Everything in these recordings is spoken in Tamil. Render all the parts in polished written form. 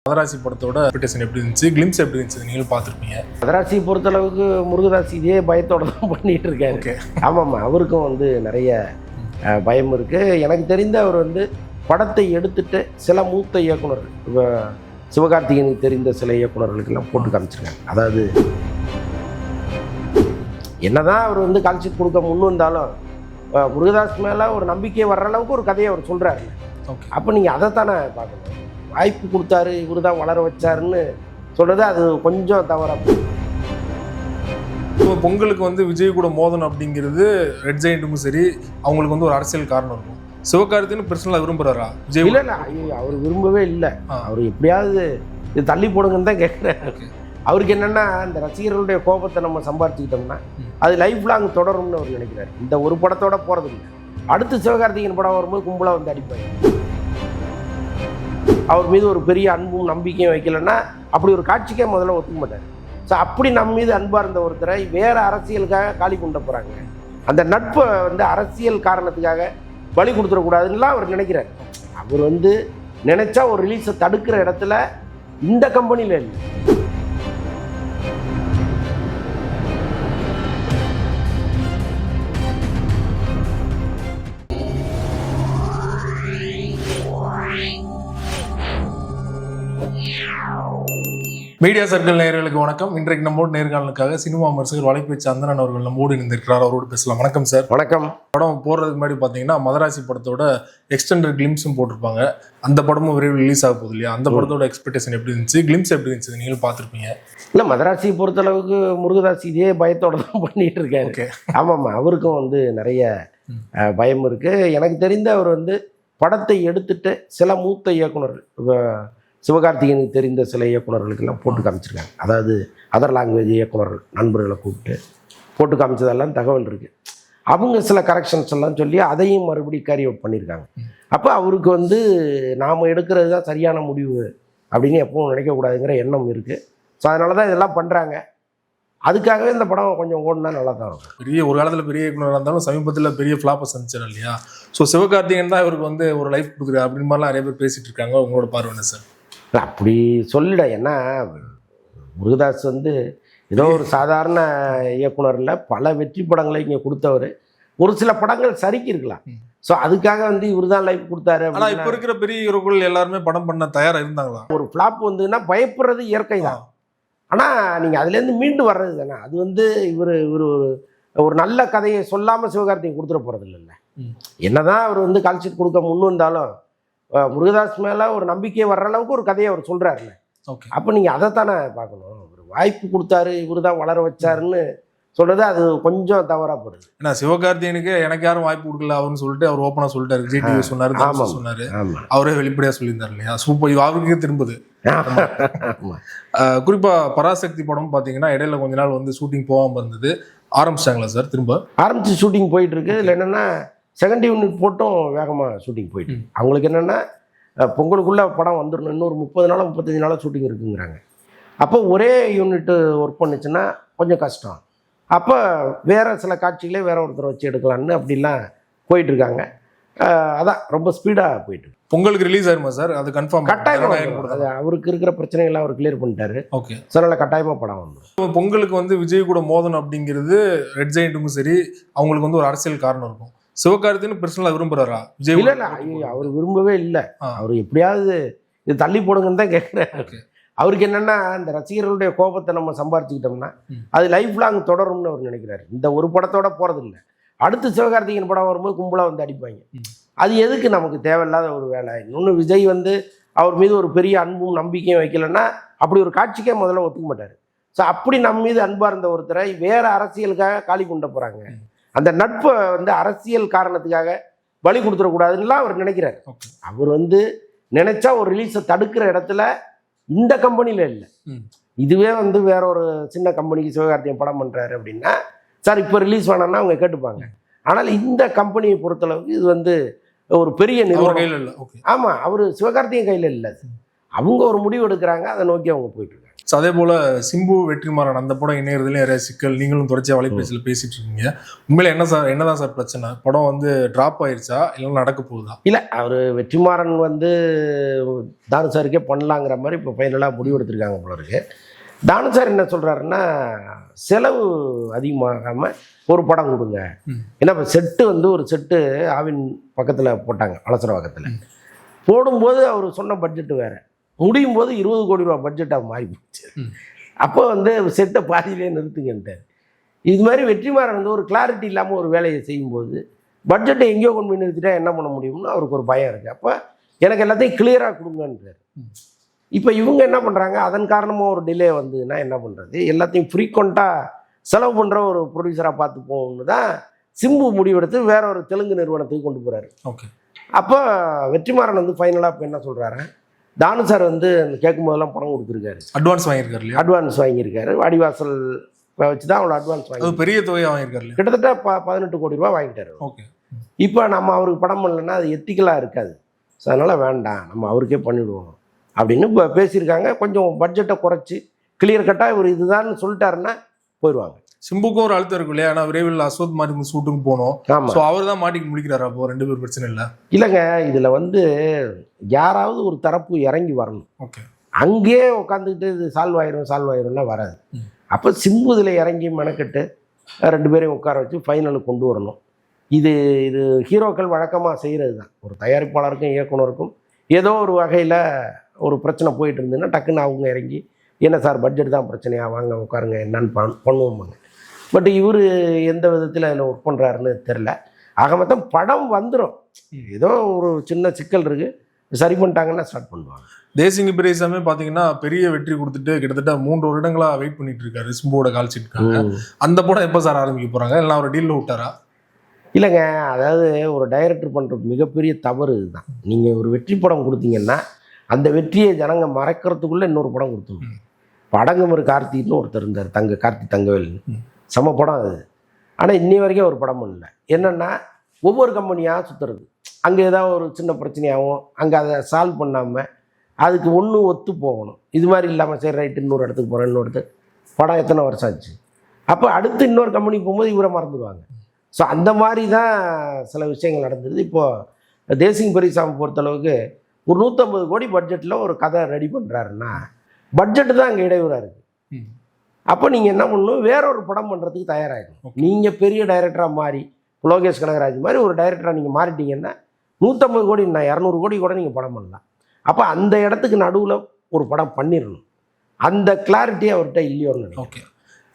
மதராசி படத்தோட எக்ஸ்பெக்டேஷன் எப்படி இருந்துச்சு, கிளிம்ஸ் எப்படி இருந்துச்சு நீங்களும் பார்த்துருப்பீங்க. மதராசி பொறுத்தளவுக்கு முருகதாஸ் இதே பயத்தோட தான் பண்ணிட்டு இருக்காரு. ஆமாம்மா, அவருக்கும் நிறைய பயம் இருக்கு. எனக்கு தெரிந்த அவர் படத்தை எடுத்துட்டு சில மூத்த இயக்குனர்கள், இப்போ சிவகார்த்திகேயனுக்கு தெரிந்த சில இயக்குனர்களுக்கெல்லாம் போட்டு காமிச்சிருக்காங்க. அதாவது என்னதான் அவர் கால்ஷீட் கொடுக்க முன் வந்தாலும் முருகதாஸ் மேலே ஒரு நம்பிக்கை வர்ற அளவுக்கு ஒரு கதையை அவர் சொல்கிறாரு. அப்போ நீங்கள் அதைத்தானே பார்க்கணும். வாய்ப்பு கொடுத்தாரு, இவர் தான் வளர வச்சாருன்னு சொல்கிறது அது கொஞ்சம் தவறாக. பொங்கலுக்கு விஜய் கூட மோதன் அப்படிங்கிறது ரெட் ஜெயிண்ட்டுக்கும் சரி, அவங்களுக்கு ஒரு அரசியல் காரணம் இருக்கும். சிவகார்த்திகேயன் பர்சனலாக விரும்புகிறாரா விஜய்? இல்லை, அவர் விரும்பவே இல்லை. அவர் எப்படியாவது இது தள்ளி போடுங்கன்னு தான் கேட்குறாரு. அவருக்கு என்னென்னா, இந்த ரசிகர்களுடைய கோபத்தை நம்ம சம்பாதிச்சுக்கிட்டோம்னா அது லைஃப் லாங் தொடரும்னு அவர் நினைக்கிறார். இந்த ஒரு படத்தோட போகிறது இல்லை, அடுத்து சிவகார்த்திகேயன் படம் வரும்போது கும்பலாக அடிப்பாங்க. அவர் மீது ஒரு பெரிய அன்பும் நம்பிக்கையும் வைக்கலைன்னா அப்படி ஒரு காட்சிக்கே முதல்ல ஒத்துக்க மாட்டார். ஸோ அப்படி நம்ம மீது அன்பாக இருந்த ஒருத்தரை வேறு அரசியலுக்காக காலி கொண்டு போகிறாங்க. அந்த நட்பை அரசியல் காரணத்துக்காக பலி கொடுத்துடக்கூடாதுன்னெலாம் அவர் நினைக்கிறார். அவர் நினைச்சா ஒரு ரிலீஸை தடுக்கிற இடத்துல இந்த கம்பெனியில் இல்லை. மீடியா சர்க்கிள் நேயர்களுக்கு வணக்கம். இன்றைக்கு நம்மோடு நேர்காணலுக்காக சினிமா விமர்சகர் வலைப்பேச்சு சந்திரன் அவர்கள் நம்மோடு இணைந்திருக்கிறார். அவரோடு பேசலாம். வணக்கம் சார். வணக்கம். படம் போடுறதுக்கு முன்னாடி பார்த்தீங்கன்னா மதராசி படத்தோட எக்ஸ்டெண்டட் கிளிம்ஸும் போட்டிருப்பாங்க. அந்த படமும் விரைவில் ரிலீஸ் ஆக போகுது இல்லையா? அந்த படத்தோட எக்ஸ்பெக்டேஷன் எப்படி இருந்துச்சு, கிளிம்ஸ் எப்படி இருந்துச்சு நீங்களும் பார்த்துருப்பீங்க. இல்லை, மதராசி பொறுத்தளவுக்கு முருகதாஸ் இதே பயத்தோட தான் பண்ணிட்டு இருக்காரு. ஆமாம்மா, அவருக்கும் நிறைய பயம் இருக்கு. எனக்கு தெரிந்த அவர் படத்தை எடுத்துட்டு சில மூத்த இயக்குனர்கள், இப்போ சிவகார்த்திகேயனுக்கு தெரிந்த சில இயக்குனர்களுக்கெல்லாம் போட்டு காமிச்சிருக்காங்க. அதாவது அதர் லாங்குவேஜ் இயக்குனர்கள் நண்பர்களை கூப்பிட்டு போட்டு காமிச்சதெல்லாம் தகவல் இருக்குது. அவங்க சில கரெக்ஷன்ஸ் எல்லாம் சொல்லி அதையும் மறுபடியும் கேரி அவுட் பண்ணியிருக்காங்க. அப்போ அவருக்கு நாம் எடுக்கிறது தான் சரியான முடிவு அப்படின்னு எப்பவும் நினைக்கக்கூடாதுங்கிற எண்ணம் இருக்குது. ஸோ அதனால தான் இதெல்லாம் பண்ணுறாங்க. அதுக்காகவே இந்த படம் கொஞ்சம் ஓடுனா நல்லா தான் இருக்கும். பெரிய ஒரு காலத்தில் பெரிய இயக்குனராக இருந்தாலும் சமீபத்தில் பெரிய ஃப்ளாப்பை சந்திச்சார் இல்லையா? ஸோ சிவகார்த்திகேயன் தான் இவருக்கு ஒரு லைஃப் கொடுக்குறாரு அப்படின்னு மாதிரிலாம் நிறைய பேர் பேசிகிட்டு இருக்காங்க. உங்களோட பார்வை என்ன சார்? அப்படி சொல்லிட. ஏன்னா முருகதாஸ் ஏதோ ஒரு சாதாரண இயக்குனரில் பல வெற்றி படங்களை இங்கே கொடுத்தவர். ஒரு சில படங்கள் சரிக்கு இருக்கலாம். ஸோ அதுக்காக இவர் தான் லைஃப் கொடுத்தாரு. ஆனால் இப்போ இருக்கிற பெரிய ஹீரோக்கள் எல்லாருமே படம் பண்ண தயாராக இருந்தாங்களா? ஒரு ஃப்ளாப் பயப்படுறது இயற்கை தான். ஆனால் நீங்கள் அதுலேருந்து மீண்டு வர்றது தானே. அது இவர் ஒரு நல்ல கதையை சொல்லாமல் சிவகார்த்திகேயன் கொடுத்துட போகிறது இல்லைல்ல. என்னதான் அவர் கால்ஷீட் கொடுக்க முன் வந்தாலும் முருகதாஸ் மேலே ஒரு நம்பிக்கை வர்ற அளவுக்கு ஒரு கதையை அவர் சொல்கிறாருல்ல. அப்போ நீங்கள் அதைத்தானே பார்க்கணும். ஒரு வாய்ப்பு கொடுத்தாரு, இவர் தான் வளர வச்சாருன்னு சொல்கிறது அது கொஞ்சம் தவறாக போடுது. ஏன்னா சிவகார்த்திகேயனுக்கு எனக்கு யாரும் வாய்ப்பு கொடுக்கல அவருன்னு சொல்லிட்டு அவர் ஓப்பனாக சொல்லிட்டாரு. விஜய் டிவி சொன்னார், சொன்னார், அவரே வெளிப்படையாக சொல்லியிருந்தார் இல்லையா? சூப்பர். இது அவருக்கே திரும்புது. குறிப்பாக பராசக்தி படம் பார்த்தீங்கன்னா இடையில கொஞ்ச நாள் ஷூட்டிங் போகாமல் இருந்தது. ஆரம்பிச்சிட்டாங்களா சார்? திரும்ப ஆரம்பிச்சு ஷூட்டிங் போயிட்டு இருக்கு. இல்லை என்னென்னா செகண்ட் யூனிட் போட்டும் வேகமாக ஷூட்டிங் போயிட்டு. அவங்களுக்கு என்னென்னா பொங்கலுக்குள்ளே படம் வந்துடணும், இன்னொரு 30 நாளோ 35 நாளோ ஷூட்டிங் இருக்குங்கிறாங்க. அப்போ ஒரே யூனிட்டு ஒர்க் பண்ணுச்சுன்னா கொஞ்சம் கஷ்டம். அப்போ வேறு சில காட்சிகளே வேற ஒருத்தர் வச்சு எடுக்கலான்னு அப்படிலாம் போயிட்டுருக்காங்க. அதான் ரொம்ப ஸ்பீடாக போயிட்டு. பொங்கலுக்கு ரிலீஸ் ஆயிருமா சார்? அது கன்ஃபார்ம் கட்டாயமாக. அது அவருக்கு இருக்கிற பிரச்சனைகள்லாம் அவர் கிளியர் பண்ணிட்டாரு. ஓகே, அதனால கட்டாயமாக படம் வந்துடும். பொங்கலுக்கு விஜய் கூட மோதன் அப்படிங்கிறது ரெட் ஜெயிண்ட்டுக்கும் சரி, அவங்களுக்கு ஒரு அரசியல் காரணம் இருக்கும். சிவகார்த்திகேயன் பர்சனலாக விரும்புகிறாரா விஜய்? இல்லை, அவர் விரும்பவே இல்லை. அவர் எப்படியாவது இது தள்ளி போடுங்கன்னு தான் கேட்குறாரு. அவருக்கு என்னென்னா, இந்த ரசிகர்களுடைய கோபத்தை நம்ம சம்பாதிச்சுக்கிட்டோம்னா அது லைஃப் லாங் தொடரும்னு அவர் நினைக்கிறார். இந்த ஒரு படத்தோட போகிறது இல்லை, அடுத்து சிவகார்த்திகேயன் படம் வரும்போது கும்பலாக அடிப்பாங்க. அது எதுக்கு நமக்கு தேவையில்லாத ஒரு வேலை. இன்னொன்று, விஜய் அவர் மீது ஒரு பெரிய அன்பும் நம்பிக்கையும் வைக்கலைன்னா அப்படி ஒரு காட்சிக்கே முதல்ல ஒத்துக்க மாட்டார். ஸோ அப்படி நம்ம மீது அன்பாக இருந்த ஒருத்தரை வேறு அரசியலுக்காக காலி கொண்டு போகிறாங்க. அந்த நட்பை அரசியல் காரணத்துக்காக பலி கொடுத்துடக்கூடாதுன்னெலாம் அவர் நினைக்கிறார். அவர் நினைச்சா ஒரு ரிலீஸை தடுக்கிற இடத்துல இந்த கம்பெனியில் இல்லை. இதுவே வேற ஒரு சின்ன கம்பெனிக்கு சிவகார்த்திகேயன் படம் பண்ணுறாரு அப்படின்னா, சார் இப்போ ரிலீஸ் வேணாம்னா அவங்க கேட்டுப்பாங்க. ஆனால் இந்த கம்பெனியை பொறுத்தளவுக்கு இது ஒரு பெரிய நிறுவனம். ஆமாம், அவர் சிவகார்த்திகேயன் கையில் இல்லை. அவங்க ஒரு முடிவு எடுக்கிறாங்க, அதை நோக்கி அவங்க போயிட்டு இருக்காங்க. ஸோ அதே போல சிம்பு வெற்றிமாறன் அந்த படம் இணையறதுல நிறைய சிக்கல், நீங்களும் தொடர்ச்சியா வலைபேசியில் பேசிட்டு இருக்கீங்க. உண்மையில என்னதான் சார் பிரச்சனை? படம் வந்து டிராப் ஆயிருச்சா இல்லை நடக்க போகுதா? இல்லை, அவர் வெற்றிமாறன் வந்து தானு சாருக்கே பண்ணலாங்கிற மாதிரி இப்போ ஃபைனலாக முடிவு எடுத்திருக்காங்க போல இருக்கு. தானு சார் என்ன சொல்கிறாருன்னா, செலவு அதிகமாகாமல் ஒரு படம் கொடுங்க. ஏன்னா இப்போ செட்டு வந்து ஒரு செட்டு ஆவின் பக்கத்தில் போட்டாங்க, அலசர பக்கத்தில் போடும்போது அவர் சொன்ன பட்ஜெட்டு வேறு, முடியும் போது 20 கோடி ரூபா பட்ஜெட்டாக மாறி போச்சு. அப்போ வந்து செட்டை பாதியிலே நிறுத்துங்கன்ட்டார். இது மாதிரி வெற்றிமாறன் வந்து ஒரு கிளாரிட்டி இல்லாமல் ஒரு வேலையை செய்யும்போது பட்ஜெட்டை எங்கேயோ கொண்டு போய் நிறுத்திட்டா என்ன பண்ண முடியும்னு அவருக்கு ஒரு பயம் இருக்குது. அப்போ எனக்கு எல்லாத்தையும் கிளியராக கொடுங்கன்றார். இப்போ இவங்க என்ன பண்ணுறாங்க, அதன் காரணமாக ஒரு டிலே வந்ததுன்னா என்ன பண்ணுறது, எல்லாத்தையும் ஃப்ரீக்வெண்ட்டாக செலவு பண்ணுற ஒரு ப்ரொடியூசராக பார்த்து போகணுன்னு தான் சிம்பு முடிவெடுத்து வேற ஒரு தெலுங்கு நிறுவனத்துக்கு கொண்டு போகிறாரு. ஓகே. அப்போ வெற்றிமாறன் வந்து ஃபைனலாக இப்போ என்ன சொல்கிறாரு, தானு சார் வந்து கேட்கும் போதெல்லாம் பணம் கொடுத்துருக்காரு, அட்வான்ஸ் வாங்கியிருக்காரு இல்லையா? அட்வான்ஸ் வாங்கியிருக்காரு. வாடிவாசல் வச்சு தான் அவ்வளோ அட்வான்ஸ் வாங்கி பெரிய தொகையாக வாங்கியிருக்காரு இல்லையா? கிட்டத்தட்ட 18 கோடி ரூபா வாங்கிட்டாரு. ஓகே. இப்போ நம்ம அவருக்கு படம் பண்ணலன்னா அது எத்திக்கலாக இருக்காது. ஸோ அதனால் வேண்டாம், நம்ம அவருக்கே பண்ணிவிடுவோம் அப்படின்னு இப்போ பேசியிருக்காங்க. கொஞ்சம் பட்ஜெட்டை குறைச்சி கிளியர் கட்டாக இவர் இதுதான் சொல்லிட்டாருன்னா போயிடுவாங்க. சிம்புக்கும் ஒரு அழுத்தம் இருக்கும் இல்லையா? ஆனால் விரைவில் அஸ்வத் மாதிரி ஷூட்டுக்கு போனோம். ஆமாம். ஸோ அவர் தான் மாட்டிக்கு முடிக்கிறாரு. அப்போ 2 பேர் பிரச்சனை இல்லை. இல்லைங்க, இதில் வந்து யாராவது ஒரு தரப்பு இறங்கி வரணும். ஓகே. அங்கேயே உட்காந்துக்கிட்டு இது சால்வ் ஆயிரும்னா வராது. அப்போ சிம்பு இதில் இறங்கி மெனக்கெட்டு 2 பேரையும் உட்கார வச்சு ஃபைனலுக்கு கொண்டு வரணும். இது ஹீரோக்கள் வழக்கமாக செய்கிறது தான். ஒரு தயாரிப்பாளருக்கும் இயக்குனருக்கும் ஏதோ ஒரு வகையில் ஒரு பிரச்சனை போயிட்டு இருந்ததுன்னா டக்குன்னு அவங்க இறங்கி, என்ன சார் பட்ஜெட் தான் பிரச்சனையா, வாங்க உட்காருங்க என்னன்னு பண்ணுவோம்பாங்க. பட் இவர் எந்த விதத்தில் அதில் ஒர்க் பண்ணுறாருன்னு தெரில. ஆக மொத்தம் படம் வந்துடும், ஏதோ ஒரு சின்ன சிக்கல் இருக்குது, சரி பண்ணிட்டாங்கன்னா ஸ்டார்ட் பண்ணுவாங்க. தேசிங்க பெரியசாமி பார்த்தீங்கன்னா பெரிய வெற்றி கொடுத்துட்டு கிட்டத்தட்ட 3 வருடங்களா வெயிட் பண்ணிட்டு இருக்காரு சிம்புவோட கால் சீட்டுக்காக. அந்த படம் எப்போ சார் ஆரம்பிக்க போகிறாங்க? இல்லை அவர் டீலில் விட்டாரா? இல்லைங்க, அதாவது ஒரு டைரக்டர் பண்ணுற மிகப்பெரிய தவறு இதுதான். நீங்கள் ஒரு வெற்றி படம் கொடுத்தீங்கன்னா அந்த வெற்றியை ஜனங்க மறைக்கிறதுக்குள்ளே இன்னொரு படம் கொடுத்துருங்க. படங்கமரு கார்த்தின்னு ஒருத்தர் இருந்தார், கார்த்தி தங்கவேல், செம படம் அது. ஆனால் இன்னி வரைக்கும் ஒரு படம் பண்ணல. என்னென்னா ஒவ்வொரு கம்பெனியாக சுற்றுறது, அங்கே ஏதாவது ஒரு சின்ன பிரச்சனையாகவும் அங்கே அதை சால்வ் பண்ணாமல் அதுக்கு ஒன்று ஒத்து போகணும். இது மாதிரி இல்லாமல் சரி ரைட்டு இன்னொரு இடத்துக்கு போகிறேன், இன்னொரு படம் எத்தனை வருஷம் ஆச்சு, அப்போ அடுத்து இன்னொரு கம்பெனிக்கு போகும்போது இவரை மறந்துடுவாங்க. ஸோ அந்த மாதிரி தான் சில விஷயங்கள் நடந்தது. இப்போது தேசிங் பெரியசாமி பொறுத்தளவுக்கு ஒரு 150 கோடி பட்ஜெட்டில் ஒரு கதை ரெடி பண்ணுறாருன்னா பட்ஜெட்டு தான் அங்கே இடையூறாக இருக்குது. அப்போ நீங்கள் என்ன பண்ணணும், வேறொரு படம் பண்ணுறதுக்கு தயாராகிடும். நீங்கள் பெரிய டைரக்டராக மாறி லோகேஷ் கனகராஜ் மாதிரி ஒரு டைரக்டராக நீங்கள் மாறிட்டீங்கன்னா 150 கோடி, நான் 200 கோடி கூட நீங்கள் படம் பண்ணலாம். அப்போ அந்த இடத்துக்கு நடுவில் ஒரு படம் பண்ணிடணும். அந்த கிளாரிட்டி அவர்கிட்ட இல்லையோன்னு நினைக்கிறேன். ஓகே.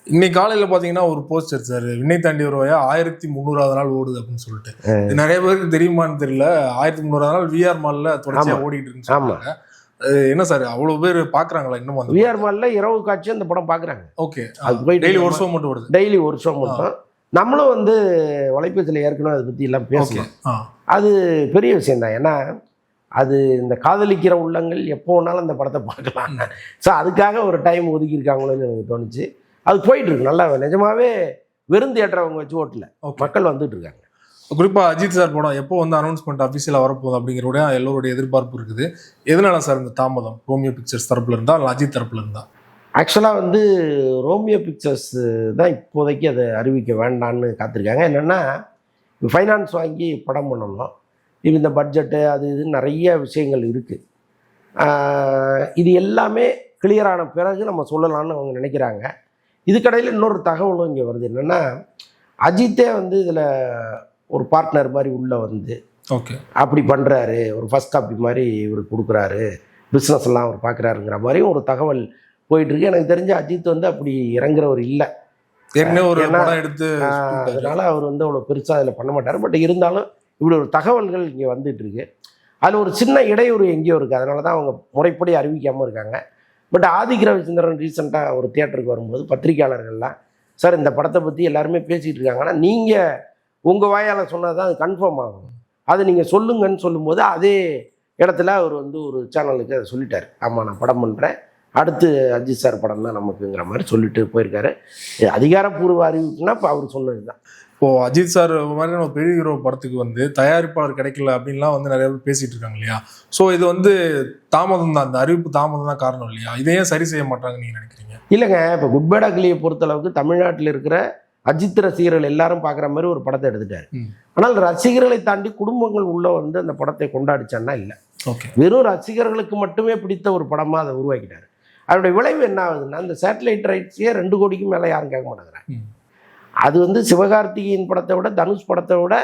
இன்னைக்கு காலையில் பார்த்தீங்கன்னா ஒரு போஸ்டர் சார், விண்ணை தாண்டி வருவாயா 1300வது நாள் ஓடுது அப்படின்னு சொல்லிட்டு. நிறைய பேருக்கு தெரியுமான்னு தெரியல, 1300வது நாள் விஆர் மாலில் தொடர்ச்சியாக ஓடிட்டு இருக்குன்னு சொல்லுவாங்க. என்ன சார் அவ்வளோ பேர் பார்க்குறாங்களா இன்னும்? விஆர் மாலில் இரவு காட்சி அந்த படம் பார்க்குறாங்க. ஓகே. அது போய் டெய்லி ஒரு ஷோ மட்டும் ஓடுது. டெய்லி ஒரு ஷோ மட்டும். நம்மளும் வந்து வலைபேசியில் ஏற்கனவே அதை பற்றி எல்லாம் பேசலாம். அது பெரிய விஷயந்தான். ஏன்னா அது இந்த காதலிக்கிற உள்ளங்கள் எப்போ வேணாலும் அந்த படத்தை பார்க்கலாம். ஸோ அதுக்காக ஒரு டைம் ஒதுக்கியிருக்காங்களோன்னு எனக்கு தோணுச்சு. அது போயிட்டுருக்கு நல்லா. நிஜமாவே வெறும் தியேட்டரவங்க வச்சு ஓட்டல, மக்கள் வந்துட்டு இருக்காங்க. குறிப்பாக அஜித் சார் படம் எப்போ வந்து அனௌன்ஸ்மெண்ட் அஃபிஷியலாக வரப்போகுது அப்படிங்கிறோட எல்லோருடைய எதிர்பார்ப்பு இருக்குது. எதனால சார் இந்த தாமதம்? ரோமியோ பிக்சர்ஸ் தரப்புல இருந்தா இல்லை அஜித் தரப்புல இருந்தா? ஆக்சுவலாக வந்து ரோமியோ பிக்சர்ஸ் தான் இப்போதைக்கு அதை அறிவிக்க வேண்டான்னு காத்திருக்காங்க. என்னென்னா ஃபைனான்ஸ் வாங்கி படம் பண்ணணும், இது இந்த பட்ஜெட்டு அது இதுன்னு நிறைய விஷயங்கள் இருக்குது. இது எல்லாமே கிளியரான பிறகு நம்ம சொல்லலான்னு அவங்க நினைக்கிறாங்க. இதுக்கடையில் இன்னொரு தகவலும் இங்கே வருது. என்னென்னா அஜித்தே வந்து இதில் ஒரு பார்ட்னர் மாதிரி உள்ளே வந்து ஓகே அப்படி பண்ணுறாரு, ஒரு ஃபர்ஸ்ட் காப்பி மாதிரி இவர் கொடுக்குறாரு, பிஸ்னஸ் எல்லாம் அவர் பார்க்குறாருங்கிற மாதிரியும் ஒரு தகவல் போயிட்டுருக்கு. எனக்கு தெரிஞ்ச அஜித் வந்து அப்படி இறங்குறவர் இல்லை. அதனால அவர் வந்து அவ்வளோ பெருசாக அதில் பண்ண மாட்டார். பட் இருந்தாலும் இப்படி ஒரு தகவல்கள் இங்கே வந்துட்டு இருக்கு. அதில் ஒரு சின்ன இடையூறு எங்கேயோ இருக்குது. அதனால தான் அவங்க முறைப்படி அறிவிக்காமல் இருக்காங்க. பட் ஆதிக் ரவிச்சந்திரன் ரீசெண்டாக ஒரு தியேட்டருக்கு வரும்போது பத்திரிகையாளர்கள்லாம், சார் இந்த படத்தை பற்றி எல்லாருமே பேசிகிட்டு இருக்காங்க, ஆனால் நீங்கள் உங்கள் வாயால் சொன்னால் தான் அது கன்ஃபார்ம் ஆகும், அதை நீங்கள் சொல்லுங்கன்னு சொல்லும்போது அதே இடத்துல அவர் வந்து ஒரு சேனலுக்கு அதை சொல்லிட்டார், ஆமாம் நான் படம் பண்ணுறேன், அடுத்து அஜித் சார் படம் தான் நமக்குங்கிற மாதிரி சொல்லிட்டு போயிருக்காரு. அதிகாரப்பூர்வ அறிவிப்புனா இப்போ அவர் சொன்னது தான். இப்போ அஜித் சார் மாதிரியான ஒரு பெரிய ஹீரோ படத்துக்கு வந்து தயாரிப்பாளர் கிடைக்கல அப்படின்லாம் வந்து நிறைய பேர் பேசிட்டு இருக்காங்க இல்லையா? ஸோ இது வந்து தாமதம் தான், அந்த அறிவிப்பு தாமதம் தான் காரணம் இல்லையா? இதையே சரி செய்ய மாட்டாங்க நீங்க நினைக்கிறீங்க? இல்லைங்க, இப்போ குட் பேட் அக்லியை பொறுத்தளவுக்கு தமிழ்நாட்டில் இருக்கிற அஜித் ரசிகர்கள் எல்லாரும் பார்க்குற மாதிரி ஒரு படத்தை எடுத்துட்டாரு. ஆனால் ரசிகர்களை தாண்டி குடும்பங்கள் உள்ள வந்து அந்த படத்தை கொண்டாடிச்சான்னா இல்லை. வெறும் ரசிகர்களுக்கு மட்டுமே பிடித்த ஒரு படமாக அதை உருவாக்கிட்டாரு. அதனுடைய விளைவு என்ன ஆகுதுன்னா, இந்த சேட்டலைட் ரைட்ஸையே 2 கோடிக்கு மேலே யாரும் கேட்க மாட்டேங்கிறாங்க. அது வந்து சிவகார்த்திகேயன் படத்தை விட தனுஷ் படத்தை விட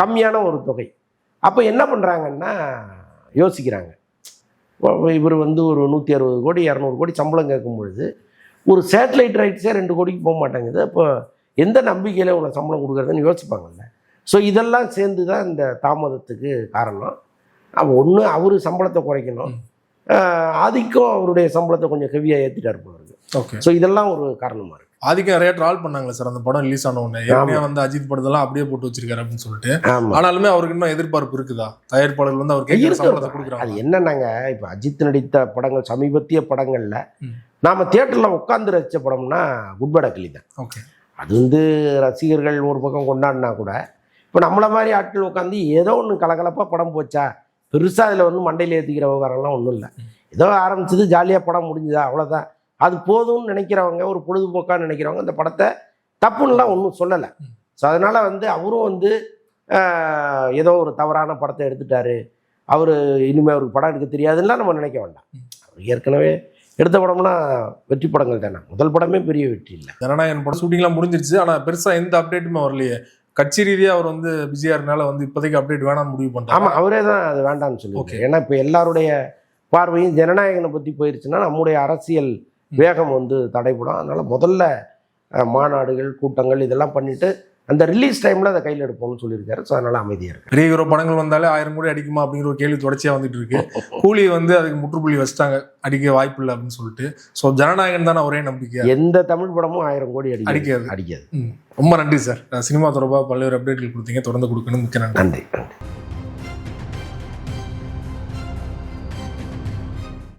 கம்மியான ஒரு தொகை. அப்போ என்ன பண்ணுறாங்கன்னா யோசிக்கிறாங்க, இவர் வந்து ஒரு 160 கோடி 200 கோடி சம்பளம் கேட்கும் பொழுது ஒரு சேட்டலைட் ரைட்ஸே 2 கோடிக்கு போக மாட்டேங்குது. அப்போ எந்த நம்பிக்கையில் உள்ள சம்பளம் கொடுக்குறதுன்னு யோசிப்பாங்கல்ல. ஸோ இதெல்லாம் சேர்ந்து தான் இந்த தாமதத்துக்கு காரணம். ஒன்று அவர் சம்பளத்தை குறைக்கணும், ஆதிக்கம் அவருடைய சம்பளத்தை கொஞ்சம் ஹெவியாக ஏற்றிட்டார் போல இருக்கு. ஓகே. ஸோ இதெல்லாம் ஒரு காரணமாக இருக்குது. ஆதிக்கம் நிறைய ட்ரால் பண்ணாங்களே சார் அந்த படம் ரிலீஸ் ஆன உடனே. ஏற்கனவே வந்து அஜித் படத்தெல்லாம் அப்படியே போட்டு வச்சிருக்காரு அப்படின்னு சொல்லிட்டு. ஆனாலுமே அவருக்கு இன்னும் எதிர்பார்ப்பு இருக்குதா? தயாரிப்பாளர்கள் வந்து அவர் கேட்கிற சம்பளத்தை கொடுக்குறாங்க. அது என்னன்னாங்க, இப்போ அஜித் நடித்த படங்கள் சமீபத்திய படங்கள்ல நாம தியேட்டர்ல உட்காந்து ரசித்த படம்னா குட் பேட் அக்லி தான். ஓகே. அது வந்து ரசிகர்கள் ஒரு பக்கம் கொண்டாடினா கூட இப்போ நம்மளை மாதிரி ஆட்கள் உட்காந்து ஏதோ ஒன்று கலகலப்பாக படம் போச்சா, பெருசாக அதில் வந்து மண்டையில் ஏற்றிக்கிற விவகாரம்லாம் ஒன்றும் இல்லை. ஏதோ ஆரம்பிச்சது ஜாலியாக படம் முடிஞ்சுதா அவ்வளோதான், அது போதும்னு நினைக்கிறவங்க, ஒரு பொழுதுபோக்காக நினைக்கிறவங்க இந்த படத்தை தப்புன்னெலாம் ஒன்றும் சொல்லலை. ஸோ அதனால் வந்து அவரும் வந்து ஏதோ ஒரு தவறான படத்தை எடுத்துட்டாரு, அவர் இனிமேல் அவருக்கு படம் எடுக்க தெரியாதுன்னா நம்ம நினைக்க வேண்டாம். அவர் ஏற்கனவே எடுத்த படம்னா வெற்றி படங்கள் தானே. முதல் படமே பெரிய வெற்றி இல்லை. ஜனநாயகன் படம் ஷூட்டிங்லாம் முடிஞ்சிருச்சு, ஆனால் பெருசாக எந்த அப்டேட்டுமே வரலையே. கட்சி ரீதியாக அவர் வந்து பிஸியாக இருக்கனால வந்து இப்போதைக்கு அப்டேட் வேணாம்னு முடிவு பண்ணுறாங்க. ஆமாம், அவரே தான் அது வேண்டாம்னு சொல்லுவாங்க. ஏன்னா இப்போ எல்லாருடைய பார்வையும் ஜனநாயகனை பற்றி போயிருச்சுன்னா நம்முடைய அரசியல் வேகம் வந்து தடைபடும். அதனால் முதல்ல மாநாடுகள் கூட்டங்கள் இதெல்லாம் பண்ணிட்டு அந்த ரிலீஸ் டைமில் அதை கையில் எடுப்போம்னு சொல்லியிருக்காரு. ஸோ அதனால் அமைதியாக இருக்கு. பெரிய ஹீரோ படங்கள் வந்தாலே 1000 கோடி அடிக்குமா அப்படிங்கிற ஒரு கேள்வி தொடர்ச்சியாக வந்துட்டு இருக்கு. கூலி வந்து அதுக்கு முற்றுப்புள்ளி வச்சுட்டாங்க, அடிக்க வாய்ப்பு இல்லை அப்படின்னு சொல்லிட்டு. ஸோ ஜனநாயகன் தானே ஒரே நம்பிக்கை. எந்த தமிழ் படமும் 1000 கோடி அடிக்காது. ரொம்ப நன்றி சார். சினிமா தொடர்பாக பல்வேறு அப்டேட்கள் கொடுத்தீங்க, தொடர்ந்து கொடுக்கணும். மிக்க நன்றி. நன்றி.